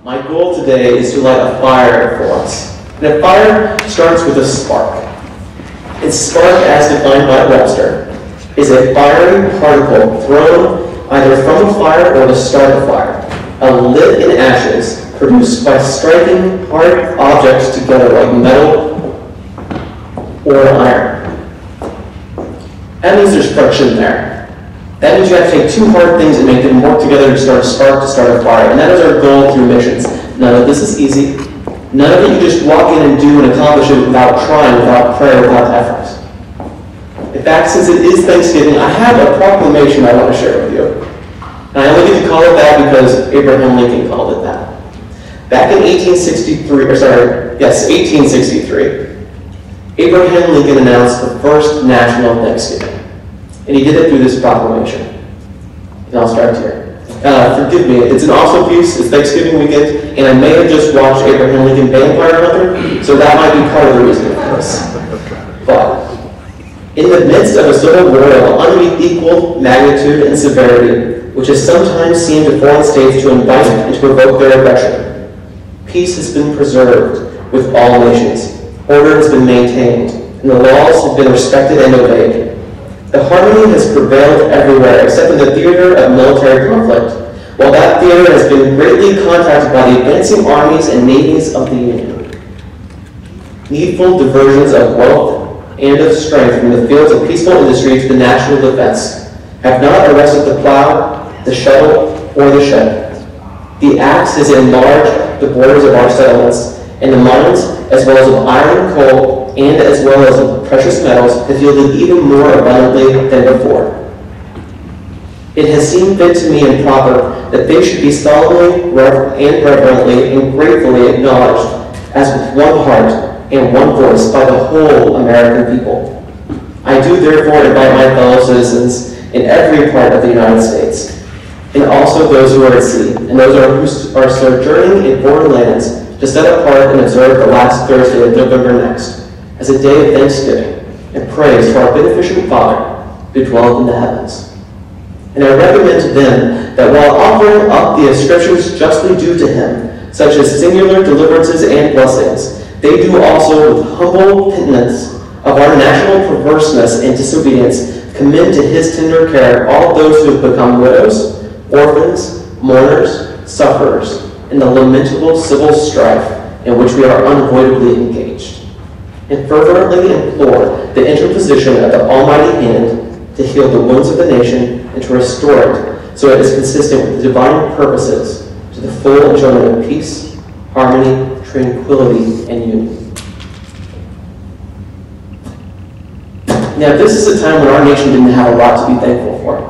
My goal today is to light a fire for us. And a fire starts with a spark. And spark, as defined by Webster, is a fiery particle thrown either from a fire or the start of a fire, lit in ashes, produced by striking hard objects together like metal or iron. That means there's friction there. That means you have to take two hard things and make them work together to start a spark, to start a fire. And that is our goal through missions. None of this is easy. None of it you just walk in and do and accomplish it without trying, without prayer, without effort. In fact, since it is Thanksgiving, I have a proclamation I want to share with you. And I only get to call it that because Abraham Lincoln called it that. Back in 1863, Abraham Lincoln announced the first national Thanksgiving. And he did it through this proclamation. And I'll start here. Forgive me, it's an awesome piece, it's Thanksgiving weekend, and I may have just watched Abraham Lincoln Vampire Hunter, so that might be part of the reason for this. But, in the midst of a civil war of unequal magnitude and severity, which has sometimes seemed to foreign states to invite and to provoke their aggression, peace has been preserved with all nations, order has been maintained, and the laws have been respected and obeyed. The harmony has prevailed everywhere except in the theater of military conflict, while that theater has been greatly contacted by the advancing armies and navies of the Union. Needful diversions of wealth and of strength from the fields of peaceful industry to the national defense have not arrested the plow, the shuttle, or the shed. The axe has enlarged the borders of our settlements, and the mines, as well as of iron, coal, and as well as of precious metals, have yielded even more abundantly than before. It has seemed fit to me and proper that they should be solemnly and reverently and gratefully acknowledged as with one heart and one voice by the whole American people. I do therefore invite my fellow citizens in every part of the United States, and also those who are at sea, and those who are sojourning in foreign lands, to set apart and observe the last Thursday of November next as a day of thanksgiving and praise to our beneficent Father who dwelleth in the heavens. And I recommend to them that while offering up the ascriptions justly due to him, such as singular deliverances and blessings, they do also with humble penitence of our national perverseness and disobedience commend to his tender care all those who have become widows, orphans, mourners, sufferers, in the lamentable civil strife in which we are unavoidably engaged, and fervently implore the interposition of the Almighty hand to heal the wounds of the nation and to restore it so it is consistent with the divine purposes to the full enjoyment of peace, harmony, tranquility, and union. Now, this is a time when our nation didn't have a lot to be thankful for.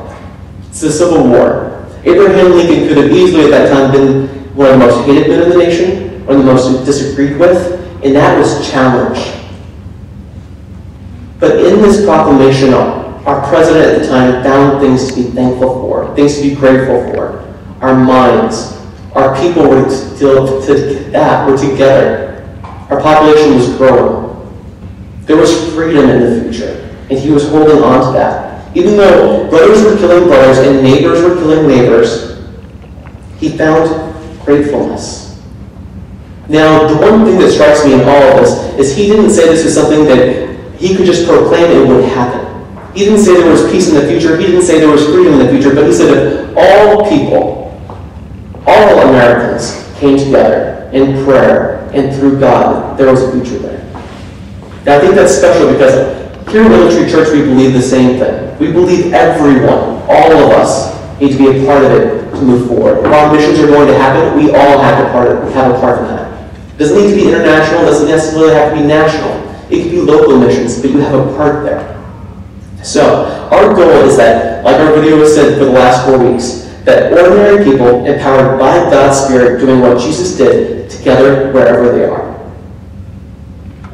It's the Civil War. Abraham Lincoln could have easily at that time been one of the most hated men in the nation, one of the most disagreed with, and that was challenged. But in this proclamation, our president at the time found things to be thankful for, things to be grateful for. Our minds, our people were together. Our population was growing. There was freedom in the future, and he was holding on to that. Even though brothers were killing brothers and neighbors were killing neighbors, he found gratefulness. Now, the one thing that strikes me in all of this is he didn't say this was something that he could just proclaim it would happen. He didn't say there was peace in the future. He didn't say there was freedom in the future. But he said if all people, all Americans came together in prayer and through God, there was a future there. Now, I think that's special because here at Middletree Church, we believe the same thing. We believe everyone, all of us, need to be a part of it to move forward. If our missions are going to happen, we all have a part in that. It doesn't need to be international. It doesn't necessarily have to be national. It could be local missions, but you have a part there. So, our goal is that, like our video has said for the last 4 weeks, that ordinary people, empowered by God's Spirit, doing what Jesus did, together wherever they are.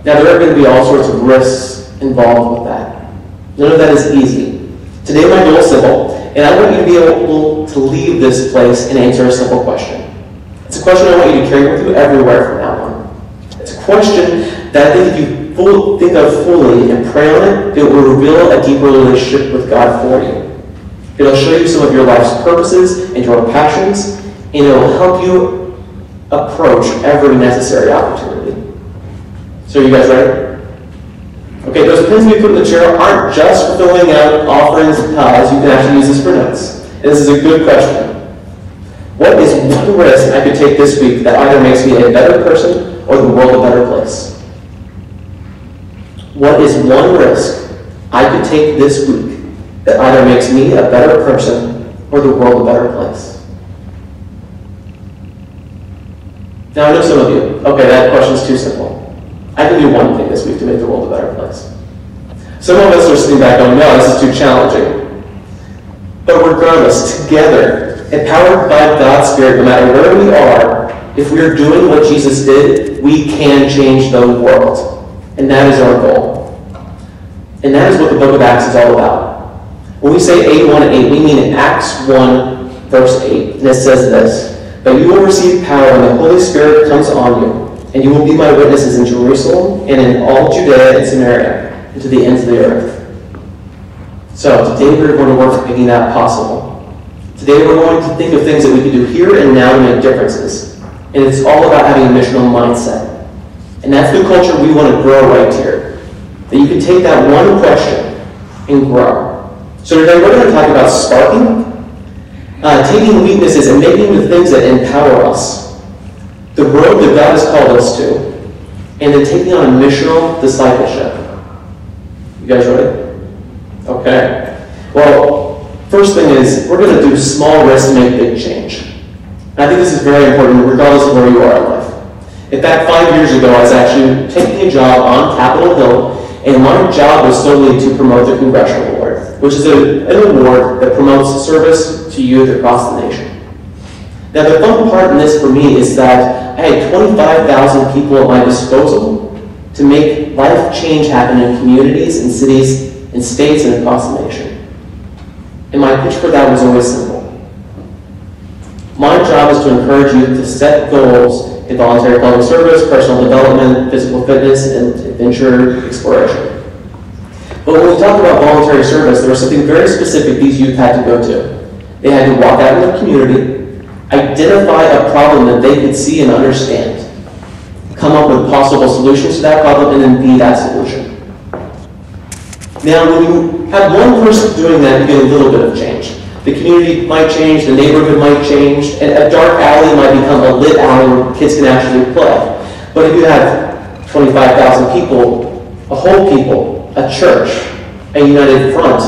Now, there are going to be all sorts of risks involved with that. None of that is easy. Today, my goal is simple, and I want you to be able to leave this place and answer a simple question. It's a question I want you to carry with you everywhere from now on. It's a question that I think if you think of fully and pray on it, it will reveal a deeper relationship with God for you. It'll show you some of your life's purposes and your passions, and it will help you approach every necessary opportunity. So are you guys ready? Okay, those pins we put in the chair aren't just for filling out offerings and tithes. You can actually use this for notes. And this is a good question. What is one risk I could take this week that either makes me a better person or the world a better place? What is one risk I could take this week that either makes me a better person or the world a better place? Now I know some of you, okay, that question's too simple. I can do one thing this week to make the world a better place. Some of us are sitting back going, no, this is too challenging. But regardless, together, empowered by God's Spirit, no matter where we are, if we are doing what Jesus did, we can change the world. And that is our goal. And that is what the book of Acts is all about. When we say 8:1-8, we mean in Acts 1, verse 8. And it says this, "But you will receive power when the Holy Spirit comes on you, and you will be my witnesses in Jerusalem and in all Judea and Samaria, and to the ends of the earth." So today we're going to work at making that possible. Today we're going to think of things that we can do here and now to make differences. And it's all about having a missional mindset. And that's the culture we want to grow right here. That you can take that one question and grow. So today we're going to talk about sparking, taking weaknesses and making the things that empower us, the road that God has called us to, and then taking on a missional discipleship. You guys ready? Okay. Well, first thing is, we're going to do small risks to make big change. And I think this is very important regardless of where you are in life. In fact, 5 years ago, I was actually taking a job on Capitol Hill, and my job was solely to promote the Congressional Award, which is an award that promotes service to youth across the nation. Now, the fun part in this for me is that I had 25,000 people at my disposal to make life change happen in communities and cities and states and across the nation. And my pitch for that was always simple. My job is to encourage you to set goals in voluntary public service, personal development, physical fitness, and adventure exploration. But when we talk about voluntary service, there was something very specific these youth had to go to. They had to walk out in the community, identify a problem that they could see and understand, come up with possible solutions to that problem, and then be that solution. Now, when you have one person doing that, you get a little bit of change. The community might change, the neighborhood might change, and a dark alley might become a lit alley where kids can actually play. But if you have 25,000 people, a whole people, a church, a united front,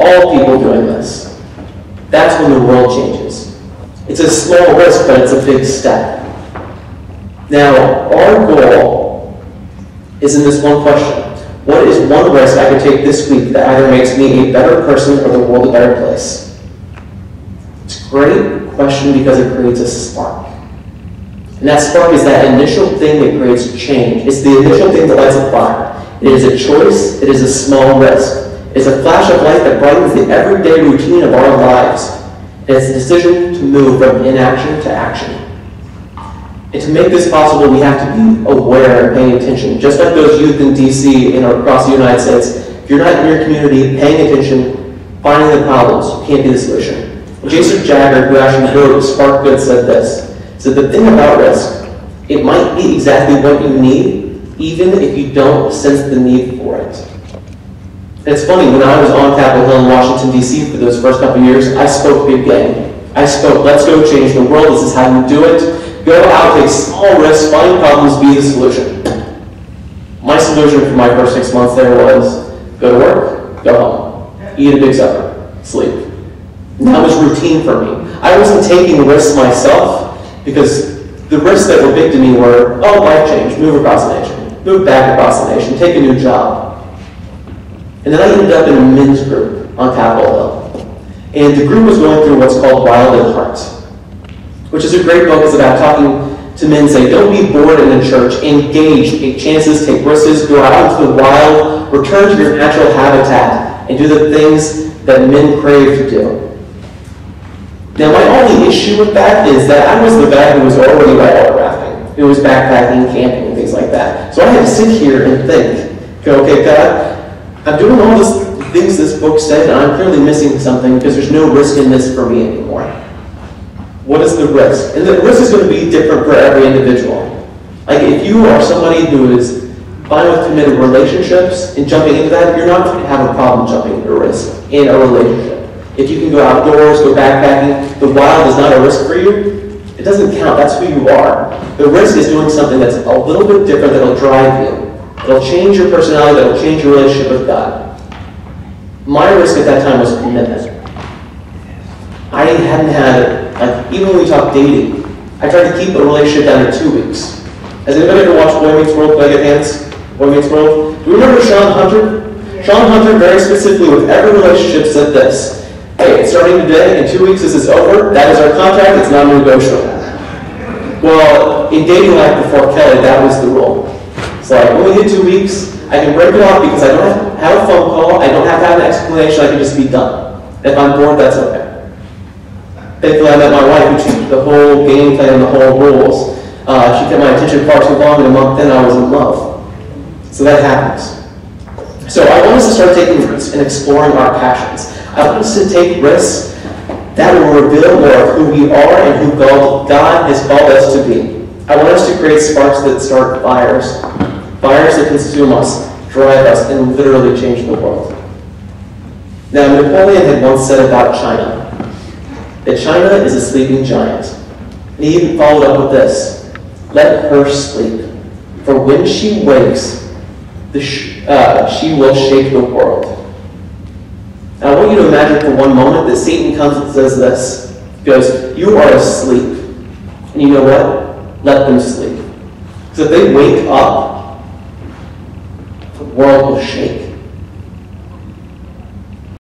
all people doing this, that's when the world changes. It's a small risk, but it's a big step. Now, our goal is in this one question. What is one risk I could take this week that either makes me a better person or the world a better place? It's a great question because it creates a spark. And that spark is that initial thing that creates change. It's the initial thing that lights a fire. It is a choice. It is a small risk. It's a flash of light that brightens the everyday routine of our lives. And it's a decision to move from inaction to action. And to make this possible, we have to be aware and paying attention. Just like those youth in D.C. and across the United States, if you're not in your community paying attention, finding the problems, you can't be the solution. Jason Jagger, who actually wrote SparkGood, said this. He said, the thing about risk, it might be exactly what you need, even if you don't sense the need for it. And it's funny, when I was on Capitol Hill in Washington, D.C. for those first couple of years, I spoke big game. I spoke, let's go change the world, this is how you do it. Go out, take small risks, find problems, be the solution. My solution for my first 6 months there was go to work, go home, eat a big supper, sleep. And that was routine for me. I wasn't taking risks myself because the risks that were big to me were, oh, life change, move across the nation, move back across the nation, take a new job. And then I ended up in a men's group on Capitol Hill. And the group was going through what's called Wild at Heart, which is a great book. It's about talking to men, say, don't be bored in the church, engage, take chances, take risks, go out into the wild, return to your natural habitat, and do the things that men crave to do. Now, my only issue with that is that I was the guy who was already whitewater rafting, who was backpacking, camping, and things like that. So I had to sit here and think, okay, God, I'm doing all the things this book said, and I'm clearly missing something because there's no risk in this for me anymore. What is the risk? And the risk is going to be different for every individual. Like if you are somebody who is fine with committed relationships and jumping into that, you're not going to have a problem jumping into risk in a relationship. If you can go outdoors, go backpacking, the wild is not a risk for you, it doesn't count. That's who you are. The risk is doing something that's a little bit different that'll drive you. It'll change your personality, that'll change your relationship with God. My risk at that time was commitment. I hadn't had, like, even when we talk dating, I tried to keep a relationship down to 2 weeks. Has anybody ever watched Boy Meets World? Can I get hands? Boy Meets World? Do you remember Sean Hunter? Yeah. Sean Hunter very specifically with every relationship said this: hey, starting today, in 2 weeks this is over, that is our contract, it's non-negotiable. Well, in dating life before Kelly, that was the rule. It's like, when we hit 2 weeks, I can break it off because I don't have to have a phone call, I don't have to have an explanation, I can just be done. If I'm bored, that's okay. Thankfully, I met my wife who changed the whole game plan and the whole rules. She kept my attention far too long, and a month in I was in love. So that happens. So I want us to start taking risks and exploring our passions. I want us to take risks that will reveal more of who we are and who God has called us to be. I want us to create sparks that start fires. Fires that consume us, drive us, and literally change the world. Now, Napoleon had once said about China that China is a sleeping giant. And he even followed up with this: let her sleep, for when she wakes, she will shake the world. Now, I want you to imagine for one moment that Satan comes and says this. He goes, you are asleep. And you know what? Let them sleep. Because if they wake up, the world will shake.